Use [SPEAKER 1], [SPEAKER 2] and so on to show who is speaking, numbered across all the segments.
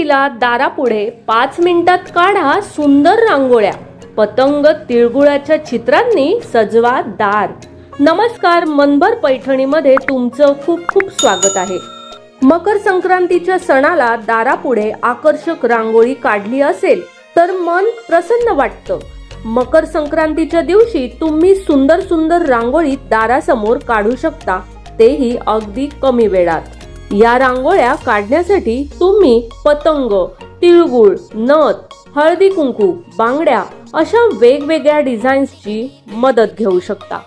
[SPEAKER 1] संक्रांतीला दारापुढे 5 मिनिटात काढा सुंदर रांगोळ्या, पतंग तिळगुळाच्या चित्रांनी सजवा दार। नमस्कार, मनभर पैठणीमध्ये तुमचं खूप खूप स्वागत आहे। मकर संक्रांतीच्या सणाला दारापुढे आकर्षक रांगोळी काढली असेल तर मन प्रसन्न वाटतं। मकर संक्रांतीच्या दिवशी तुम्ही सुंदर सुंदर रांगोळी दारासमोर काढू शकता, तेही अगदी कमी वेळात। या रांगोळ्या काढण्यासाठी तुम्ही पतंग, तिळगुळ, नथ, हळदी कुंकू, बांगड्या अशा वेगवेगळ्या डिझाईन्सची मदत घेऊ शकता।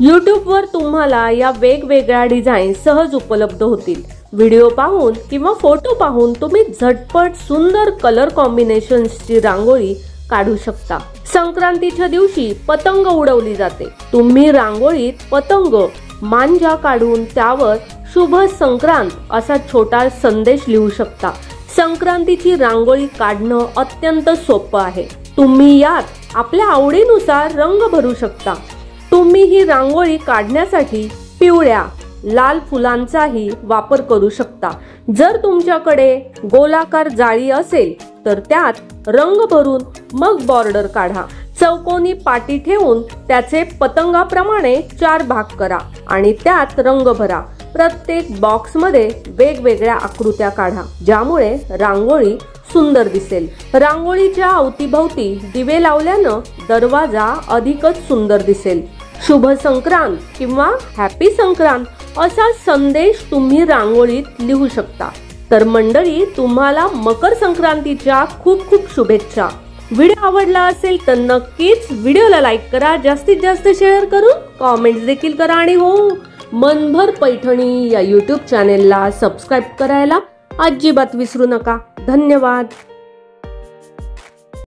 [SPEAKER 1] यूट्यूबवर तुम्हाला या वेगवेगळ्या डिझाईन सहज उपलब्ध होतील। व्हिडिओ पाहून किंवा फोटो पाहून तुम्ही झटपट सुंदर कलर कॉम्बिनेशन्सची रांगोळी काढू शकता। संक्रांतीच्या दिवशी पतंग उडवली जाते। तुम्ही रांगोळीत पतंग, मांजा काढून त्यावर शुभ संक्रांत असा छोटा संदेश लिहू शकता। संक्रांतीची रांगोळी काढणं अत्यंत सोपं आहे। तुम्ही यात आपल्या आवडीनुसार रंग भरू शकता। तुम्ही ही रांगोळी काढण्यासाठी पिवळ्या, लाल फुलांचाही वापर करू शकता। जर तुमच्याकडे गोलाकार जाळी असेल तर त्यात रंग भरून मग बॉर्डर काढा। चौकोनी पाटी ठेवून त्याचे पतंगाप्रमाणे 4 भाग करा आणि त्यात रंग भरा। प्रत्येक बॉक्स मध्ये वेगवेगळ्या आकृत्या काढा, ज्यामुळे रांगोळी सुंदर दिसेल। रांगोळीच्या अवतीभवती दिवे लावल्यानं दरवाजा अधिकच सुंदर दिसेल। शुभ संक्रांत किंवा हॅपी संक्रांत असा संदेश तुम्ही रांगोळीत लिहू शकता। तर मंडळी, तुम्हाला मकर संक्रांतीच्या खूप खूप शुभेच्छा। व्हिडिओ आवडला असेल तर नक्कीच व्हिडिओला लाईक करा, जास्तीत जास्त शेअर करून कॉमेंट्स देखील करा आणि हो, मनभर पैठणी या यूट्यूब चॅनेलला सबस्क्राईब करायला अजिबात विसरू नका। धन्यवाद।